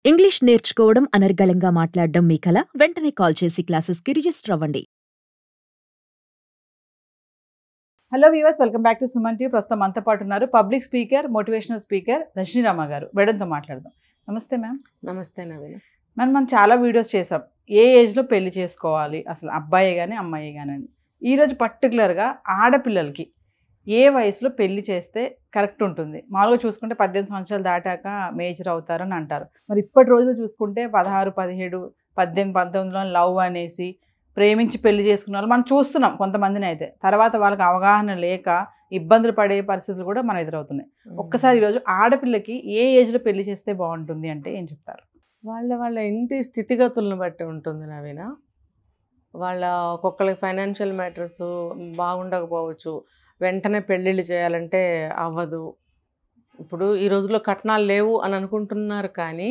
English నేర్చుకోవడం అనర్గళంగా మాట్లాడడం మీ కల? వెంటనే కాల్ చేసి క్లాసెస్కి రిజిస్టర్ అవ్వండి. Hello viewers, welcome back to Suman TV. ప్రస్తుతం మనతో పాటు ఉన్నారు పబ్లిక్ స్పీకర్, మోటివేషనల్ స్పీకర్ రజనీరామ గారు. మేడంతో మాట్లాడదాం. నమస్తే మ్యామ్. నమస్తే నవీన. మనం చాలా వీడియోస్ చేసాం, ఏ ఏజ్లో పెళ్లి చేసుకోవాలి, అసలు అబ్బాయి కానీ అమ్మాయి కానీ అని. ఈరోజు పర్టికులర్గా ఆడపిల్లలకి ఏ వయసులో పెళ్లి చేస్తే కరెక్ట్ ఉంటుంది? మామూలుగా చూసుకుంటే 18 సంవత్సరాలు దాటాక మేజర్ అవుతారని అంటారు. మరి ఇప్పటి రోజులు చూసుకుంటే 16, 17, 18, 19లో లవ్ అనేసి ప్రేమించి పెళ్లి చేసుకున్న వాళ్ళు మనం చూస్తున్నాం కొంతమందిని. అయితే తర్వాత వాళ్ళకి అవగాహన లేక ఇబ్బందులు పడే పరిస్థితులు కూడా మనం ఎదురవుతున్నాయి. ఒక్కసారి ఈరోజు ఆడపిల్లకి ఏ ఏజ్లో పెళ్లి చేస్తే బాగుంటుంది అంటే ఏం చెప్తారు? వాళ్ళ ఇంటి స్థితిగతులను బట్టి ఉంటుంది నవీన. వాళ్ళ ఒక్కొక్కరికి ఫైనాన్షియల్ మ్యాటర్స్ బాగుండకపోవచ్చు, వెంటనే పెళ్ళిళ్ళు చేయాలంటే అవ్వదు. ఇప్పుడు ఈ రోజుల్లో కట్నాలు లేవు అని అనుకుంటున్నారు, కానీ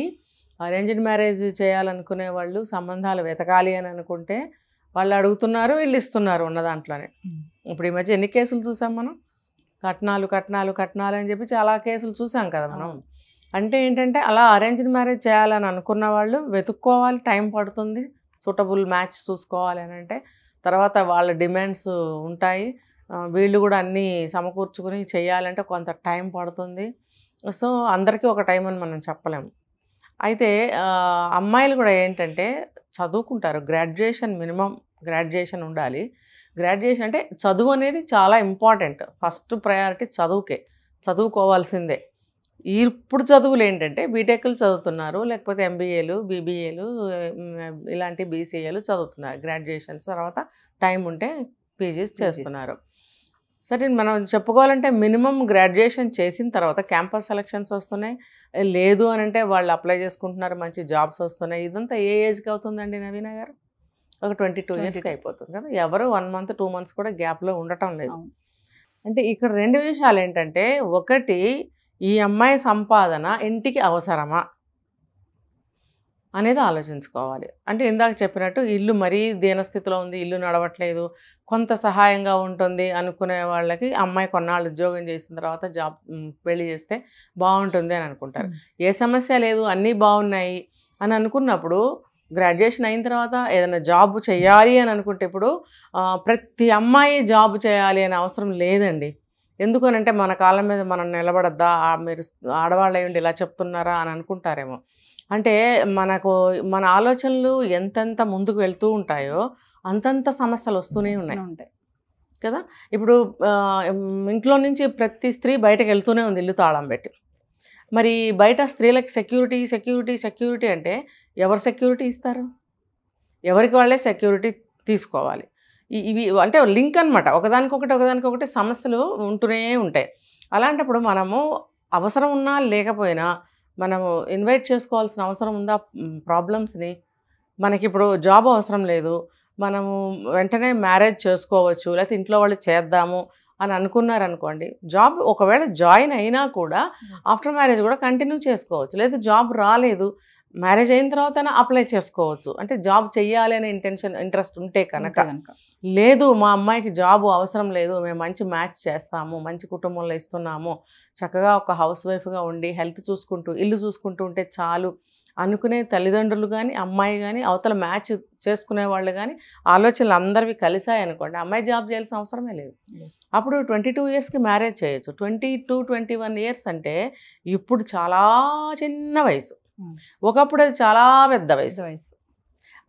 అరేంజ్డ్ మ్యారేజ్ చేయాలనుకునే వాళ్ళు సంబంధాలు వెతకాలి అని అనుకుంటే వాళ్ళు అడుగుతున్నారు, వీళ్ళు ఇస్తున్నారు ఉన్న దాంట్లోనే. ఇప్పుడు ఈ మధ్య ఎన్ని కేసులు చూసాం మనం? కట్నాలు కట్నాలు కట్నాలు అని చెప్పి చాలా కేసులు చూసాం కదా మనం. అంటే ఏంటంటే అలా అరేంజ్డ్ మ్యారేజ్ చేయాలని అనుకున్న వాళ్ళు వెతుక్కోవాలి, టైం పడుతుంది. సూటబుల్ మ్యాచ్ చూసుకోవాలి అని అంటే తర్వాత వాళ్ళ డిమాండ్స్ ఉంటాయి. వీళ్ళు కూడా అన్నీ సమకూర్చుకుని చేయాలంటే కొంత టైం పడుతుంది. సో అందరికీ ఒక టైం అని మనం చెప్పలేము. అయితే అమ్మాయిలు కూడా ఏంటంటే చదువుకుంటారు. గ్రాడ్యుయేషన్, మినిమం గ్రాడ్యుయేషన్ ఉండాలి. గ్రాడ్యుయేషన్ అంటే చదువు అనేది చాలా ఇంపార్టెంట్. ఫస్ట్ ప్రయారిటీ చదువుకే, చదువుకోవాల్సిందే. ఇప్పుడు చదువులు ఏంటంటే బీటెక్లు చదువుతున్నారు, లేకపోతే ఎంబీఏలు, బీబీఏలు, ఇలాంటి బీసీఏలు చదువుతున్నారు. గ్రాడ్యుయేషన్స్ తర్వాత టైం ఉంటే పీజీస్ చేస్తున్నారు. సరే, మనం చెప్పుకోవాలంటే మినిమం గ్రాడ్యుయేషన్ చేసిన తర్వాత క్యాంపస్ సెలక్షన్స్ వస్తున్నాయి. లేదు అని అంటే వాళ్ళు అప్లై చేసుకుంటున్నారు, మంచి జాబ్స్ వస్తున్నాయి. ఇదంతా ఏ ఏజ్కి అవుతుందండి నవీన గారు? ఒక 22 ఇయర్స్కి అయిపోతుంది కదా. ఎవరు 1 month 2 months కూడా గ్యాప్లో ఉండటం లేదు. అంటే ఇక్కడ 2 విషయాలు ఏంటంటే, ఒకటి ఈ అమ్మాయి సంపాదన ఇంటికి అవసరమా అనేది ఆలోచించుకోవాలి. అంటే ఇందాక చెప్పినట్టు ఇల్లు మరీ దీనస్థితిలో ఉంది, ఇల్లు నడవట్లేదు, కొంత సహాయంగా ఉంటుంది అనుకునే వాళ్ళకి అమ్మాయి కొన్నాళ్ళు ఉద్యోగం చేసిన తర్వాత పెళ్లి చేస్తే బాగుంటుంది అని అనుకుంటారు. ఏ సమస్య లేదు, అన్నీ బాగున్నాయి అని అనుకున్నప్పుడు గ్రాడ్యుయేషన్ అయిన తర్వాత ఏదైనా జాబ్ చేయాలి అని అనుకుంటే ఇప్పుడు ప్రతి అమ్మాయి జాబ్ చేయాలి అనే అవసరం లేదండి. ఎందుకనంటే మన కాళ్ళ మీద మనం నిలబడద్దా, మీరు ఆడవాళ్ళు అయ్యండి ఇలా చెప్తున్నారా అని అనుకుంటారేమో. అంటే మన ఆలోచనలు ఎంతెంత ముందుకు వెళ్తూ ఉంటాయో అంతంత సమస్యలు వస్తూనే ఉంటాయి కదా. ఇప్పుడు ఇంట్లో నుంచి ప్రతి స్త్రీ బయటకు వెళ్తూనే ఉంది ఇల్లు తాళం పెట్టి. మరి బయట స్త్రీలకు సెక్యూరిటీ సెక్యూరిటీ సెక్యూరిటీ అంటే ఎవరు సెక్యూరిటీ ఇస్తారు? ఎవరికి వాళ్ళే సెక్యూరిటీ తీసుకోవాలి. ఇవి అంటే లింక్ అనమాట. ఒకదానికొకటి సమస్యలు ఉంటూనే ఉంటాయి. అలాంటప్పుడు మనము అవసరం ఉన్నా లేకపోయినా మనము ఇన్వైట్ చేసుకోవాల్సిన అవసరం ఉందా ప్రాబ్లమ్స్ని? మనకిప్పుడు జాబ్ అవసరం లేదు, మనము వెంటనే మ్యారేజ్ చేసుకోవచ్చు, లేకపోతే ఇంట్లో వాళ్ళు చేద్దాము అని అనుకున్నారనుకోండి, జాబ్ ఒకవేళ జాయిన్ అయినా కూడా ఆఫ్టర్ మ్యారేజ్ కూడా కంటిన్యూ చేసుకోవచ్చు. లేదా జాబ్ రాలేదు, మ్యారేజ్ అయిన తర్వాత అప్లై చేసుకోవచ్చు. అంటే జాబ్ చెయ్యాలి అనే ఇంట్రెస్ట్ ఉంటే కనుక. లేదు, మా అమ్మాయికి జాబ్ అవసరం లేదు, మేము మంచి మ్యాచ్ చేస్తాము, మంచి కుటుంబంలో ఇస్తున్నాము, చక్కగా ఒక హౌస్ వైఫ్గా ఉండి హెల్త్ చూసుకుంటూ ఇల్లు చూసుకుంటూ ఉంటే చాలు అనుకునే తల్లిదండ్రులు కానీ అమ్మాయి కానీ అవతల మ్యాచ్ చేసుకునే వాళ్ళు కానీ ఆలోచనలు అందరివి కలిసాయి అనుకోండి, అమ్మాయి జాబ్ చేయాల్సిన అవసరమే లేదు. అప్పుడు 22 ఇయర్స్కి మ్యారేజ్ చేయొచ్చు. 22-21 ఇయర్స్ అంటే ఇప్పుడు చాలా చిన్న వయసు, ఒకప్పుడు అది చాలా పెద్ద వయసు.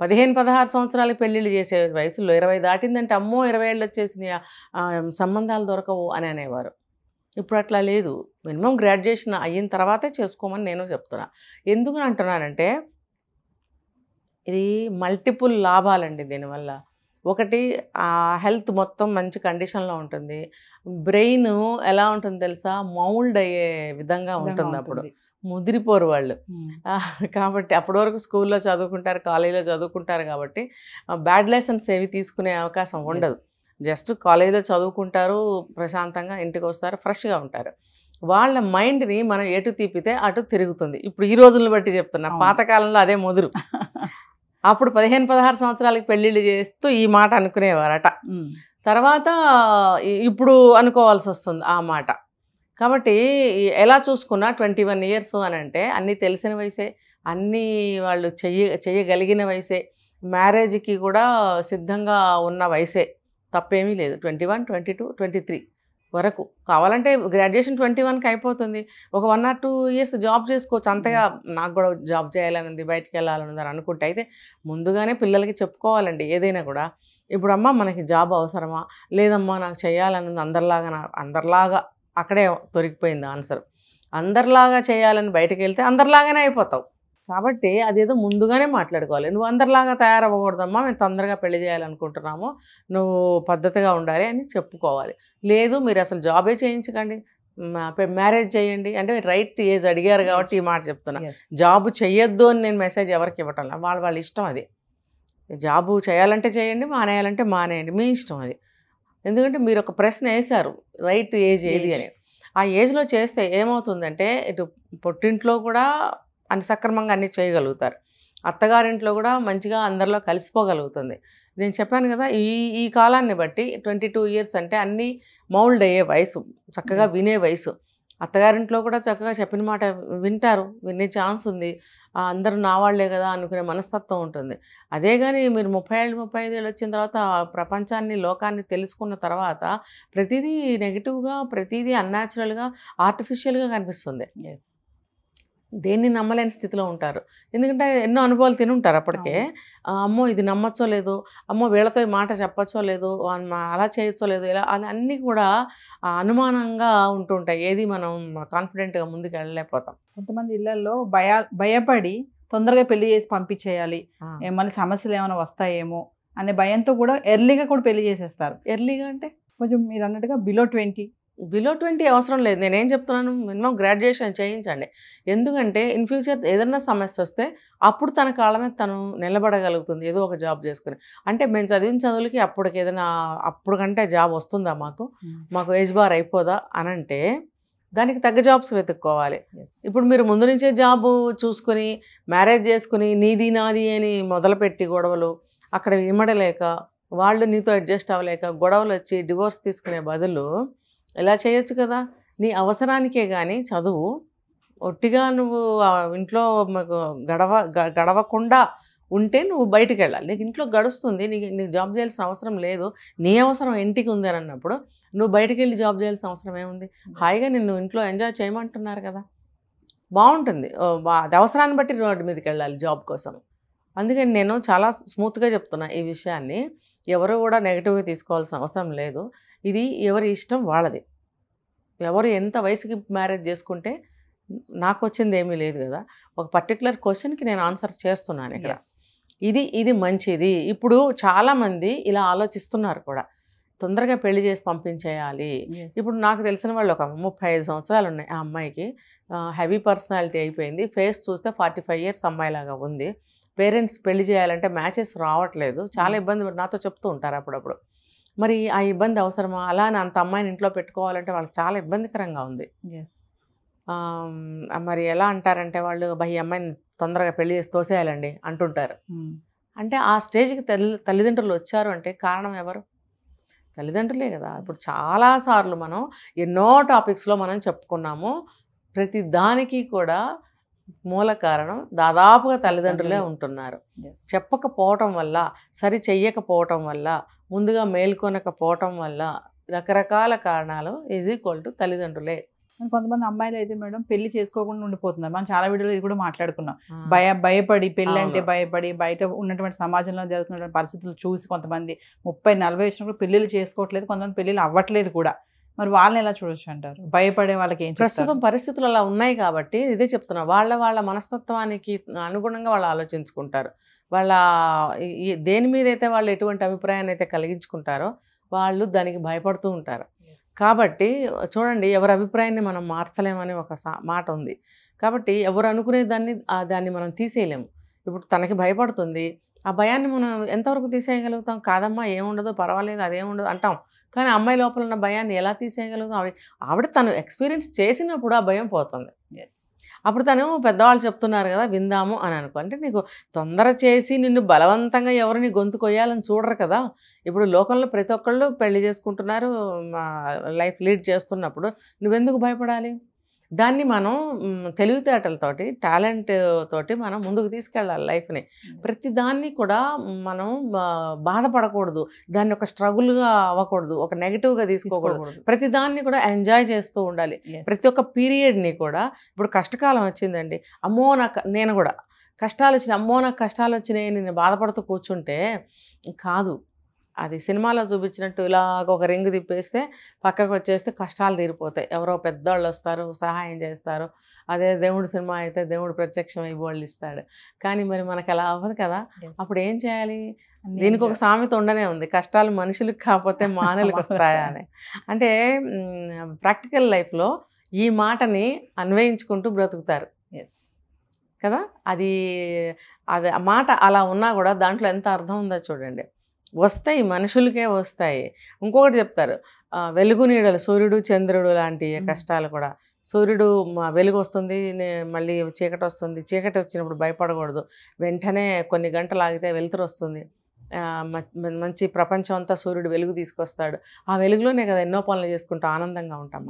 15-16 సంవత్సరాలకి పెళ్ళిళ్ళు చేసే వయసులో 20 దాటిందంటే అమ్మో 20 ఏళ్ళు వచ్చేసిన సంబంధాలు దొరకవు అని అనేవారు. ఇప్పుడు అట్లా లేదు. మినిమం గ్రాడ్యుయేషన్ అయిన తర్వాతే చేసుకోమని నేను చెప్తున్నా. ఎందుకు అంటున్నానంటే ఇది మల్టిపుల్ లాభాలండి దీనివల్ల. ఒకటి, హెల్త్ మొత్తం మంచి కండిషన్లో ఉంటుంది. బ్రెయిన్ ఎలా ఉంటుంది తెలుసా, మౌల్డ్ అయ్యే విధంగా ఉంటుంది. అప్పుడు ముదిరిపోరు వాళ్ళు. కాబట్టి అప్పటి వరకు స్కూల్లో చదువుకుంటారు, కాలేజీలో చదువుకుంటారు, కాబట్టి బ్యాడ్ లెసన్స్ ఏవి తీసుకునే అవకాశం ఉండదు. జస్ట్ కాలేజీలో చదువుకుంటారు, ప్రశాంతంగా ఇంటికి వస్తారు, ఫ్రెష్గా ఉంటారు. వాళ్ళ మైండ్ని మనం ఎటు తిప్పితే అటు తిరుగుతుంది. ఇప్పుడు ఈ రోజులను బట్టి చెప్తున్నా, పాతకాలంలో అదే ముదురు. అప్పుడు 15-16 సంవత్సరాలకి పెళ్ళిళ్ళు చేస్తూ ఈ మాట అనుకునేవారట. తర్వాత ఇప్పుడు అనుకోవాల్సి వస్తుంది ఆ మాట. కాబట్టి ఎలా చూసుకున్నా 21 ఇయర్స్ అని అంటే అన్నీ తెలిసిన వయసే. అన్నీ వాళ్ళు చెయ్యగలిగిన వయసే, మ్యారేజ్కి కూడా సిద్ధంగా ఉన్న వయసే, తప్పేమీ లేదు. 21, 22, 23 వరకు కావాలంటే గ్రాడ్యుయేషన్ 21కి అయిపోతుంది. ఒక 1 or 2 years జాబ్ చేసుకోవచ్చు. అంతగా నాకు కూడా జాబ్ చేయాలని ఉంది, బయటికి వెళ్ళాలని ఉంది అని అనుకుంటే అయితే ముందుగానే పిల్లలకి చెప్పుకోవాలండి ఏదైనా కూడా. ఇప్పుడు అమ్మ మనకి జాబ్ అవసరమా, లేదమ్మా నాకు చేయాలని ఉంది, అందరిలాగా అక్కడే దొరికిపోయింది ఆన్సర్. అందరిలాగా చేయాలని బయటకు వెళ్తే అందరిలాగానే అయిపోతావు. కాబట్టి అదేదో ముందుగానే మాట్లాడుకోవాలి. నువ్వు అందరిలాగా తయారవ్వకూడదమ్మా, మేము తొందరగా పెళ్లి చేయాలనుకుంటున్నాము, నువ్వు పద్ధతిగా ఉండాలి అని చెప్పుకోవాలి. లేదు మీరు అసలు జాబే చేయించకండి, మ్యారేజ్ చేయండి అంటే రైట్ ఏజ్ అడిగారు కాబట్టి ఈ మాట చెప్తున్నా. జాబ్ చెయ్యొద్దు అని నేను మెసేజ్ ఎవరికి ఇవ్వటం, వాళ్ళ ఇష్టం అది. జాబు చేయాలంటే చేయండి, మానేయాలంటే మానేయండి, మీ ఇష్టం అది. ఎందుకంటే మీరు ఒక ప్రశ్న వేశారు, రైట్ ఏజ్ ఏది అని. ఆ ఏజ్లో చేస్తే ఏమవుతుందంటే ఇటు పుట్టింట్లో కూడా సక్రమంగా అన్నీ చేయగలుగుతారు, అత్తగారింట్లో కూడా మంచిగా అందరిలో కలిసిపోగలుగుతుంది. నేను చెప్పాను కదా, ఈ కాలాన్ని బట్టి 22 years అంటే అన్నీ మౌల్డ్ అయ్యే వయసు, చక్కగా వినే వయసు. అత్తగారింట్లో కూడా చక్కగా చెప్పిన మాట వింటారు, వినే ఛాన్స్ ఉంది, అందరూ నా వాళ్లే కదా అనుకునే మనస్తత్వం ఉంటుంది. అదే కానీ మీరు 30 ఏళ్ళు 35 ఏళ్ళు వచ్చిన తర్వాత ప్రపంచాన్ని లోకాన్ని తెలుసుకున్న తర్వాత ప్రతిదీ నెగిటివ్గా, ప్రతిదీ అన్యాచురల్గా, ఆర్టిఫిషియల్గా కనిపిస్తుంది. దేన్ని నమ్మలేని స్థితిలో ఉంటారు. ఎందుకంటే ఎన్నో అనుభవాలు తిని ఉంటారు అప్పటికే. అమ్మో ఇది నమ్మచ్చో లేదో, అమ్మో వీళ్ళతో ఈ మాట చెప్పచ్చో లేదో, అలా చేయొచ్చో లేదో, ఇలా అన్నీ కూడా అనుమానంగా ఉంటుంటాయి. ఏది మనం కాన్ఫిడెంట్గా ముందుకు వెళ్ళలేకపోతాం. కొంతమంది ఇళ్లలో భయపడి తొందరగా పెళ్లి చేసి పంపించేయాలి, మళ్ళీ సమస్యలు ఏమైనా వస్తాయేమో అనే భయంతో కూడా ఎర్లీగా కూడా పెళ్లి చేసేస్తారు. ఎర్లీగా అంటే కొంచెం మీరు అన్నట్టుగా బిలో 20 అవసరం లేదు. నేనేం చెప్తున్నాను, మినిమం గ్రాడ్యుయేషన్ చేయించండి. ఎందుకంటే ఇన్ ఫ్యూచర్ ఏదన్నా సమస్య వస్తే అప్పుడు తన కాళ్ళ మీద తను నిలబడగలుగుతుంది, ఏదో ఒక జాబ్ చేసుకుని. అంటే మేము చదివిన చదువులకి అప్పటికి ఏదైనా అప్పుడు కంటే జాబ్ వస్తుందా, మాకు ఏజ్ బార్ అయిపోదా అని అంటే దానికి తగ్గ జాబ్స్ వెతుక్కోవాలి. ఇప్పుడు మీరు ముందు నుంచే జాబు చూసుకొని మ్యారేజ్ చేసుకుని నీది నాది అని మొదలుపెట్టి గొడవలు, అక్కడ ఇమ్మడలేక వాళ్ళు నీతో అడ్జస్ట్ అవ్వలేక గొడవలు వచ్చి డివోర్స్ తీసుకునే బదులు ఇలా చేయొచ్చు కదా. నీ అవసరానికే కానీ చదువు, ఒట్టిగా నువ్వు ఇంట్లో గడవకుండా ఉంటే నువ్వు బయటికి వెళ్ళాలి. నీకు ఇంట్లో గడుస్తుంది, నీకు జాబ్ చేయాల్సిన అవసరం లేదు, నీ అవసరం ఇంటికి ఉంది అని అన్నప్పుడు నువ్వు బయటికి వెళ్ళి జాబ్ చేయాల్సిన అవసరం ఏముంది? హాయిగా నిన్ను ఇంట్లో ఎంజాయ్ చేయమంటున్నారు కదా, బాగుంటుంది. అది అవసరాన్ని బట్టి రోడ్డు మీదకి వెళ్ళాలి జాబ్ కోసం. అందుకని నేను చాలా స్మూత్గా చెప్తున్నా ఈ విషయాన్ని. ఎవరు కూడా నెగిటివ్గా తీసుకోవాల్సిన అవసరం లేదు. ఇది ఎవరి ఇష్టం వాళ్ళది. ఎవరు ఎంత వయసుకి మ్యారేజ్ చేసుకుంటే నాకు వచ్చింది ఏమీ లేదు కదా. ఒక పర్టికులర్ క్వశ్చన్కి నేను ఆన్సర్ చేస్తున్నాను ఇక్కడ. ఇది మంచిది. ఇప్పుడు చాలామంది ఇలా ఆలోచిస్తున్నారు కూడా, తొందరగా పెళ్లి చేసి పంపించేయాలి. ఇప్పుడు నాకు తెలిసిన వాళ్ళు ఒక 35 సంవత్సరాలు ఉన్నాయి ఆ అమ్మాయికి, హెవీ పర్సనాలిటీ అయిపోయింది, ఫేస్ చూస్తే 45 years అమ్మాయిలాగా ఉంది. పేరెంట్స్ పెళ్లి చేయాలంటే మ్యాచెస్ రావట్లేదు, చాలా ఇబ్బంది నాతో చెప్తూ ఉంటారు అప్పుడప్పుడు. మరి ఆ ఇబ్బంది అవసరమా? అలానే అంత అమ్మాయిని ఇంట్లో పెట్టుకోవాలంటే వాళ్ళకి చాలా ఇబ్బందికరంగా ఉంది. మరి ఎలా అంటారంటే వాళ్ళు, ఈ అమ్మాయిని తొందరగా పెళ్లి చేసి తోసేయాలండి అంటుంటారు. అంటే ఆ స్టేజ్కి తల్లిదండ్రులు వచ్చారు అంటే కారణం ఎవరు? తల్లిదండ్రులే కదా. ఇప్పుడు చాలాసార్లు మనం ఎన్నో టాపిక్స్లో మనం చెప్పుకున్నాము, ప్రతి దానికి కూడా మూల కారణం దాదాపుగా తల్లిదండ్రులే ఉంటున్నారు. చెప్పకపోవటం వల్ల, సరి చెయ్యకపోవటం వల్ల, ముందుగా మేల్కొనకపోవటం వల్ల, రకరకాల కారణాలు = తల్లిదండ్రులే. కొంతమంది అమ్మాయిలు అయితే మేడం పెళ్లి చేసుకోకుండా ఉండిపోతున్నారు. మనం చాలా వీడియోలో ఇది కూడా మాట్లాడుకున్నాం. భయపడి పెళ్ళి అంటే భయపడి బయట ఉన్నటువంటి సమాజంలో జరుగుతున్నటువంటి పరిస్థితులు చూసి కొంతమంది 30-40 వచ్చినప్పుడు పెళ్ళిళ్ళు చేసుకోవట్లేదు, కొంతమంది పెళ్ళిళ్ళు అవ్వట్లేదు కూడా. మరి వాళ్ళని ఎలా చూడొచ్చు అంటారు? భయపడే వాళ్ళకి ఏం ప్రస్తుతం పరిస్థితులు అలా ఉన్నాయి కాబట్టి ఇదే చెప్తున్నా. వాళ్ళ మనస్తత్వానికి అనుగుణంగా వాళ్ళు ఆలోచించుకుంటారు. వాళ్ళ దేని మీద అయితే వాళ్ళు ఎటువంటి అభిప్రాయాన్ని అయితే కలిగించుకుంటారో వాళ్ళు దానికి భయపడుతూ ఉంటారు. కాబట్టి చూడండి, ఎవరి అభిప్రాయాన్ని మనం మార్చలేమని ఒక మాట ఉంది. కాబట్టి ఎవరు అనుకునే దాన్ని మనం తీసేయలేము. ఇప్పుడు తనకి భయపడుతుంది, ఆ భయాన్ని మనం ఎంతవరకు తీసేయగలుగుతాం? కాదమ్మా ఏముండదు, పర్వాలేదు, అదేముండదు అంటాం. కానీ అమ్మాయి లోపల ఉన్న భయాన్ని ఎలా తీసేయగలుగుతాం? ఆవిడ తను ఎక్స్పీరియన్స్ చేసినప్పుడు ఆ భయం పోతుంది. అప్పుడు తను పెద్దవాళ్ళు చెప్తున్నారు కదా విందాము అని అనుకో. అంటే నీకు తొందర చేసి నిన్ను బలవంతంగా ఎవరిని గొంతు కొయ్యాలని చూడరు కదా. ఇప్పుడు లోకంలో ప్రతి ఒక్కళ్ళు పెళ్లి చేసుకుంటున్నారు, లైఫ్ లీడ్ చేస్తున్నప్పుడు నువ్వెందుకు భయపడాలి? దాన్ని మనం తెలివితేటలతోటి టాలెంట్ తోటి మనం ముందుకు తీసుకెళ్ళాలి లైఫ్ని. ప్రతి దాన్ని కూడా మనం బాధపడకూడదు, దాన్ని ఒక స్ట్రగుల్గా అవ్వకూడదు, ఒక నెగిటివ్గా తీసుకోకూడదు. ప్రతి దాన్ని కూడా ఎంజాయ్ చేస్తూ ఉండాలి. ప్రతి ఒక్క పీరియడ్ని కూడా, ఇప్పుడు కష్టకాలం వచ్చిందండి, అమ్మో నేను కూడా కష్టాలు వచ్చినాయి, అమ్మో నాకు కష్టాలు వచ్చినాయి నేను బాధపడుతూ కూర్చుంటే కాదు. అది సినిమాలో చూపించినట్టు ఇలాగ ఒక రింగ్ తిప్పేస్తే పక్కకు వచ్చేస్తే కష్టాలు తీరిపోతాయి. ఎవరో పెద్దవాళ్ళు వస్తారు, సహాయం చేస్తారు. అదే దేవుడి సినిమా అయితే దేవుడు ప్రత్యక్షం ఇవ్వాలి ఇస్తాడు. కానీ మరి మనకు అలా అవ్వదు కదా. అప్పుడు ఏం చేయాలి? దీనికి ఒక సామెత ఉండనే ఉంది, కష్టాలు మనుషులకు కాకపోతే మానవులకు వస్తాయా అని. అంటే ప్రాక్టికల్ లైఫ్లో ఈ మాటని అన్వయించుకుంటూ బ్రతుకుతారు కదా. అది ఆ మాట అలా ఉన్నా కూడా దాంట్లో ఎంత అర్థం ఉందో చూడండి. వస్తాయి, మనుషులకే వస్తాయి. ఇంకొకటి చెప్తారు, వెలుగు నీడలు, సూర్యుడు చంద్రుడు లాంటి కష్టాలు కూడా. సూర్యుడు వెలుగు వస్తుంది, మళ్ళీ చీకటి వస్తుంది. చీకటి వచ్చినప్పుడు భయపడకూడదు, వెంటనే కొన్ని గంటలు ఆగితే వెలుతురు వస్తుంది. మంచి ప్రపంచం అంతా సూర్యుడు వెలుగు తీసుకొస్తాడు. ఆ వెలుగులోనే కదా ఎన్నో పనులు చేసుకుంటూ ఆనందంగా ఉంటాం.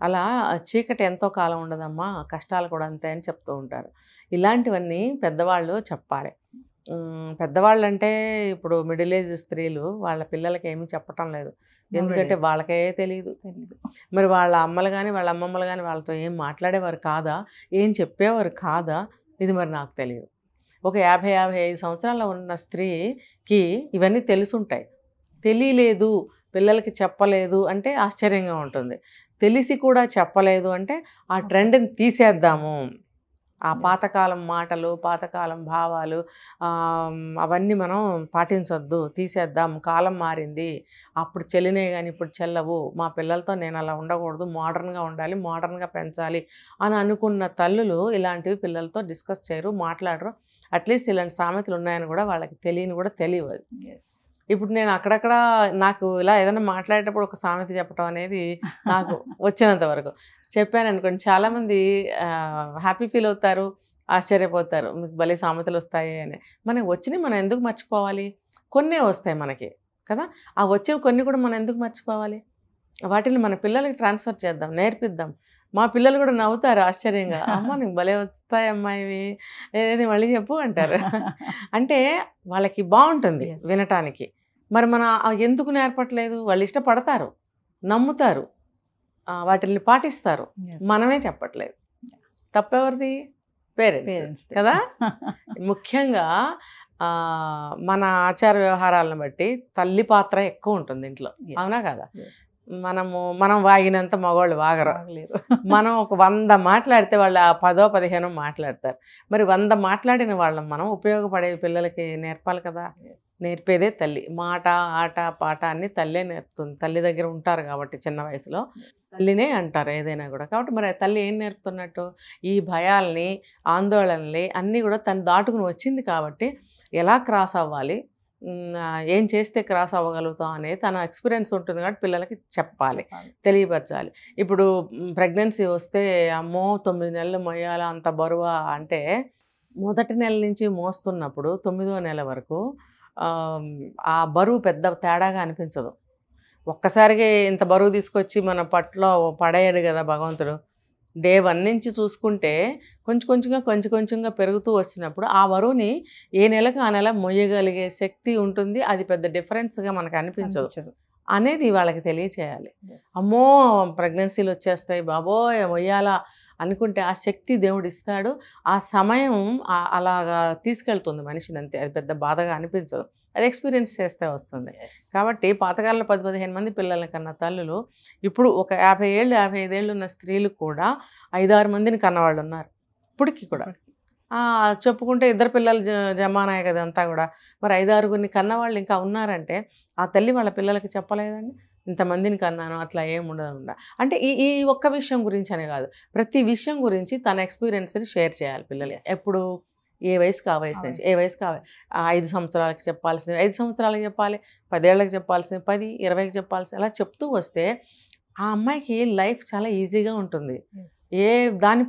అలా చీకటి ఎంతో కాలం ఉండదమ్మా, కష్టాలు కూడా అంతే అని చెప్తూ ఉంటారు. ఇలాంటివన్నీ పెద్దవాళ్ళు చెప్పాలి. పెద్దవాళ్ళు అంటే ఇప్పుడు మిడిల్ ఏజ్ స్త్రీలు వాళ్ళ పిల్లలకి ఏమీ చెప్పటం లేదు, ఎందుకంటే వాళ్ళకే తెలియదు. మరి వాళ్ళ అమ్మలు కానీ వాళ్ళ అమ్మమ్మలు కానీ వాళ్ళతో ఏం మాట్లాడేవారు కాదా, ఏం చెప్పేవారు కాదా, ఇది మరి నాకు తెలియదు. ఒక 50-55 సంవత్సరాల ఉన్న స్త్రీకి ఇవన్నీ తెలుసుంటాయి. తెలియలేదు, పిల్లలకి చెప్పలేదు అంటే ఆశ్చర్యంగా ఉంటుంది. తెలిసి కూడా చెప్పలేదు అంటే ఆ ట్రెండ్ని తీసేద్దాము, ఆ పాతకాలం మాటలు, పాతకాలం భావాలు అవన్నీ మనం పాటించొద్దు, తీసేద్దాం, కాలం మారింది, అప్పుడు చెల్లినే కానీ ఇప్పుడు చెల్లవు, మా పిల్లలతో నేను అలా ఉండకూడదు, మోడర్న్గా ఉండాలి, మోడర్న్గా పెంచాలి అని అనుకున్న తల్లులు ఇలాంటివి పిల్లలతో డిస్కస్ చేయరు, మాట్లాడరు. అట్లీస్ట్ ఇలాంటి సామెతలు ఉన్నాయని కూడా వాళ్ళకి తెలియని కూడా తెలియదు. ఇప్పుడు నేను అక్కడక్కడ నాకు ఇలా ఏదైనా మాట్లాడేటప్పుడు ఒక సామెత చెప్పడం అనేది నాకు వచ్చినంత వరకు చెప్పాను అనుకోండి, చాలామంది హ్యాపీ ఫీల్ అవుతారు, ఆశ్చర్యపోతారు, మీకు భలే సామెతలు వస్తాయి అని. మనకి వచ్చినవి మనం ఎందుకు మర్చిపోవాలి? కొన్నే వస్తాయి మనకి కదా, ఆ వచ్చిన కొన్ని కూడా మనం ఎందుకు మర్చిపోవాలి? వాటిని మన పిల్లలకి ట్రాన్స్ఫర్ చేద్దాం, నేర్పిద్దాం. మా పిల్లలు కూడా నవ్వుతారు ఆశ్చర్యంగా, అమ్మ నీకు భలే వస్తాయి అమ్మాయివి, ఏదేది మళ్ళీ చెప్పు అంటారు. అంటే వాళ్ళకి బాగుంటుంది వినటానికి. మరి మన ఎందుకు నేర్పట్లేదు? వాళ్ళు ఇష్టపడతారు, నమ్ముతారు, వాటిని పాటిస్తారు, మనమే చెప్పట్లేదు. తప్పెవరిది? పేరెంట్స్ కదా. ముఖ్యంగా మన ఆచార వ్యవహారాలను బట్టి తల్లి పాత్ర ఎక్కువ ఉంటుంది ఇంట్లో, అవునా కదా. మనం వాగినంత మగవాళ్ళు వాగరు. మనం ఒక 100 మాట్లాడితే వాళ్ళు 10-15 మాట్లాడతారు. మరి 100 మాట్లాడిన వాళ్ళం మనం ఉపయోగపడే పిల్లలకి నేర్పాలి కదా. నేర్పేదే తల్లి. మాట, ఆట, పాట అన్ని తల్లే నేర్పుతుంది. తల్లి దగ్గర ఉంటారు కాబట్టి చిన్న వయసులో తల్లినే అంటారు ఏదైనా కూడా. కాబట్టి మరి తల్లి ఏం నేర్పుతున్నట్టు? ఈ భయాల్ని, ఆందోళనల్ని అన్నీ కూడా తను దాటుకుని వచ్చింది కాబట్టి ఎలా క్రాస్ అవ్వాలి, ఏం చేస్తే క్రాస్ అవ్వగలుగుతాం అనేది తన ఎక్స్పీరియన్స్ ఉంటుంది కాబట్టి పిల్లలకి చెప్పాలి, తెలియపరచాలి. ఇప్పుడు ప్రెగ్నెన్సీ వస్తే అమ్మో 9 నెలలు మొయ్యాలా అంత బరువా అంటే, మొదటి నెల నుంచి మోస్తున్నప్పుడు 9వ నెల వరకు ఆ బరువు పెద్ద తేడాగా అనిపించదు. ఒక్కసారిగా ఇంత బరువు తీసుకొచ్చి మన పట్లో పడేయడు కదా భగవంతుడు. డే 1 నుంచి చూసుకుంటే కొంచెం కొంచెంగా పెరుగుతూ వచ్చినప్పుడు ఆ బరువుని ఏ నెలకు ఆ నెల మొయ్యగలిగే శక్తి ఉంటుంది. అది పెద్ద డిఫరెన్స్గా మనకు అనిపించదు అనేది వాళ్ళకి తెలియచేయాలి. అమ్మో ప్రెగ్నెన్సీలు వచ్చేస్తాయి బాబోయ్ మొయ్యాలా అనుకుంటే ఆ శక్తి దేవుడు ఇస్తాడు. ఆ సమయం అలాగా తీసుకెళ్తుంది మనిషిని, అంతే. అది పెద్ద బాధగా అనిపించదు, అది ఎక్స్పీరియన్స్ చేస్తే వస్తుంది. కాబట్టి పాతకాలంలో 10-15 మంది పిల్లల కన్నా తల్లులు ఇప్పుడు ఒక 50 ఏళ్ళు 55 ఏళ్ళు ఉన్న స్త్రీలు కూడా 5-6 మందిని కన్నవాళ్ళు ఉన్నారు ఇప్పటికీ కూడా. చెప్పుకుంటే 2 పిల్లలు జమానాయి కదా అంతా కూడా. మరి 5-6 కన్నవాళ్ళు ఇంకా ఉన్నారంటే ఆ తల్లి వాళ్ళ పిల్లలకి చెప్పలేదండి, ఇంతమందిని కన్నాను అట్లా ఏముండదు. అంటే ఈ ఒక్క విషయం గురించి అనే కాదు, ప్రతి విషయం గురించి తన ఎక్స్పీరియన్స్ని షేర్ చేయాలి పిల్లలు. ఎప్పుడు? ఏ వయసుకి ఆ వయసు నుంచి. ఏ వయసు కావాలి? 5 సంవత్సరాలకి చెప్పాల్సినవి 5 సంవత్సరాలకి చెప్పాలి, 10 ఏళ్ళకి చెప్పాల్సినవి 10, 20కి చెప్పాల్సినవి అలా చెప్తూ వస్తే ఆ అమ్మాయికి లైఫ్ చాలా ఈజీగా ఉంటుంది. ఏ దాని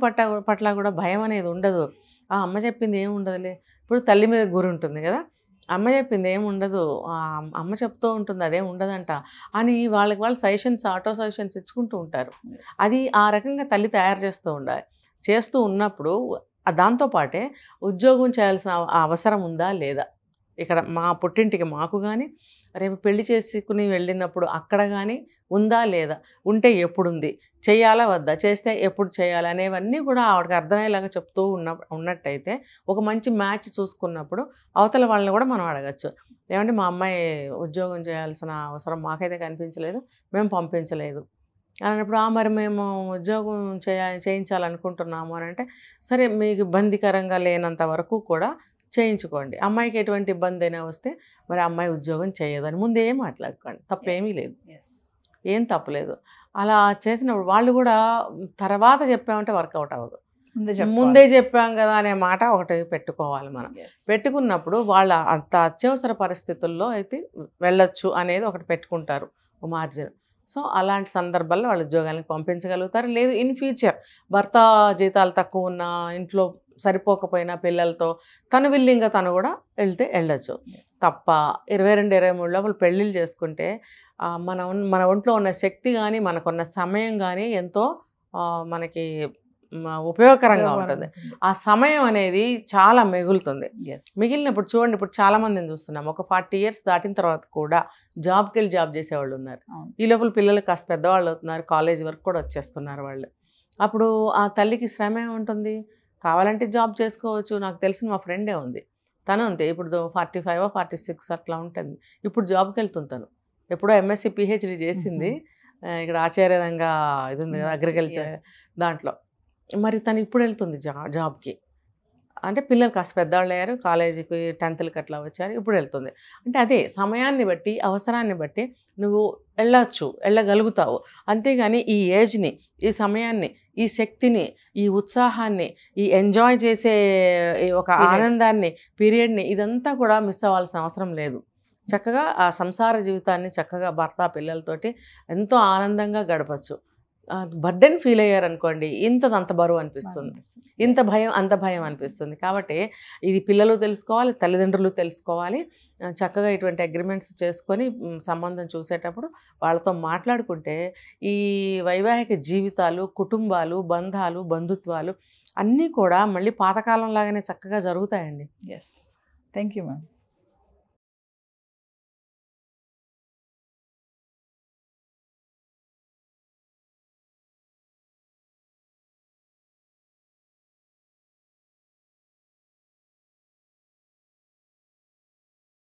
పట్ల కూడా భయం అనేది ఉండదు. ఆ అమ్మ చెప్పింది ఏమి ఉండదులే. ఇప్పుడు తల్లి మీద గురి ఉంటుంది కదా, అమ్మ చెప్పింది ఏమి ఉండదు, అమ్మ చెప్తూ ఉంటుంది అదేం ఉండదంట అని వాళ్ళకి వాళ్ళు సజెషన్స్, ఆటో సజెషన్స్ ఇచ్చుకుంటూ ఉంటారు. అది ఆ రకంగా తల్లి తయారు చేస్తూ ఉండాలి. చేస్తూ ఉన్నప్పుడు దాంతోపాటే ఉద్యోగం చేయాల్సిన అవసరం ఉందా లేదా, ఇక్కడ మా పుట్టింటికి మాకు కానీ రేపు పెళ్లి చేసుకుని వెళ్ళినప్పుడు అక్కడ కానీ ఉందా లేదా, ఉంటే ఎప్పుడుంది, చేయాలా వద్దా, చేస్తే ఎప్పుడు చేయాలి అనేవన్నీ కూడా ఆవిడకి అర్థమయ్యేలాగా చెప్తూ ఉన్నట్టయితే ఒక మంచి మ్యాచ్ చూసుకున్నప్పుడు అవతల వాళ్ళని కూడా మనం అడగచ్చు. ఏమంటే మా అమ్మాయి ఉద్యోగం చేయాల్సిన అవసరం మాకైతే కనిపించలేదు, మేము పంపించలేదు అన్నప్పుడు మరి మేము ఉద్యోగం చేయించాలనుకుంటున్నాము అని అంటే, సరే మీకు ఇబ్బందికరంగా లేనంత వరకు కూడా చేయించుకోండి. అమ్మాయికి ఎటువంటి ఇబ్బంది అయినా వస్తే మరి అమ్మాయి ఉద్యోగం చేయదని ముందే మాట్లాడుకోండి, తప్పేమీ లేదు, ఏం తప్పలేదు. అలా చేసినప్పుడు వాళ్ళు కూడా తర్వాత చెప్పామంటే వర్కౌట్ అవ్వదు. ముందే చెప్పాం కదా అనే మాట ఒకటి పెట్టుకోవాలి. మనం పెట్టుకున్నప్పుడు వాళ్ళ అంత అత్యవసర పరిస్థితుల్లో అయితే వెళ్ళొచ్చు అనేది ఒకటి పెట్టుకుంటారు మార్జిన్. సో అలాంటి సందర్భాల్లో వాళ్ళు ఉద్యోగానికి పంపించగలుగుతారు. లేదు ఇన్ ఫ్యూచర్ భర్త జీతాలు తక్కువ ఉన్న, ఇంట్లో సరిపోకపోయినా పిల్లలతో తను విల్లింగ్గా తను కూడా వెళ్ళొచ్చు. తప్ప 22-23 లోపల పెళ్ళిళ్ళు చేసుకుంటే మన ఒంట్లో ఉన్న శక్తి కానీ మనకున్న సమయం కానీ ఎంతో మనకి ఉపయోగకరంగా ఉంటుంది. ఆ సమయం అనేది చాలా మిగులుతుంది. మిగిలినప్పుడు చూడండి, ఇప్పుడు చాలామందిని చూస్తున్నాం, ఒక 40 years దాటిన తర్వాత కూడా జాబ్కి వెళ్ళి జాబ్ చేసేవాళ్ళు ఉన్నారు. ఈ లోపల పిల్లలు కాస్త పెద్దవాళ్ళు అవుతున్నారు, కాలేజ్ వరకు కూడా వచ్చేస్తున్నారు వాళ్ళు. అప్పుడు ఆ తల్లికి శ్రమ ఏముంటుంది, కావాలంటే జాబ్ చేసుకోవచ్చు. నాకు తెలిసిన మా ఫ్రెండే ఉంది, తను అంతే, ఇప్పుడు 45 or 46 అట్లా ఉంటుంది, ఇప్పుడు జాబ్కి వెళ్తుంది. తను ఎప్పుడో MSc PhD చేసింది, ఇక్కడ ఆచార్యంగా ఇది ఉంది కదా అగ్రికల్చర్ దాంట్లో. మరి తను ఇప్పుడు వెళ్తుంది జాబ్కి. అంటే పిల్లలు కాస్త పెద్దవాళ్ళు అయ్యారు, కాలేజీకి 10th అట్లా వచ్చారు, ఇప్పుడు వెళ్తుంది. అంటే అదే సమయాన్ని బట్టి, అవసరాన్ని బట్టి నువ్వు వెళ్ళగలుగుతావు. అంతేగాని ఈ ఏజ్ని, ఈ సమయాన్ని, ఈ శక్తిని, ఈ ఉత్సాహాన్ని, ఈ ఎంజాయ్ చేసే ఒక ఆనందాన్ని, పీరియడ్ని ఇదంతా కూడా మిస్ అవ్వాల్సిన అవసరం లేదు. చక్కగా ఆ సంసార జీవితాన్ని చక్కగా భర్త పిల్లలతోటి ఎంతో ఆనందంగా గడపచ్చు. బర్డెన్ ఫీల్ అయ్యారనుకోండి, ఇంతదంత బరువు అనిపిస్తుంది, ఇంత భయం అంత భయం అనిపిస్తుంది. కాబట్టి ఇది పిల్లలు తెలుసుకోవాలి, తల్లిదండ్రులు తెలుసుకోవాలి. చక్కగా ఇటువంటి అగ్రిమెంట్స్ చేసుకొని సంబంధం చూసేటప్పుడు వాళ్ళతో మాట్లాడుకుంటే ఈ వైవాహిక జీవితాలు, కుటుంబాలు, బంధాలు, బంధుత్వాలు అన్నీ కూడా మళ్ళీ పాతకాలం లాగానే చక్కగా జరుగుతాయండి. Thank you ma'am.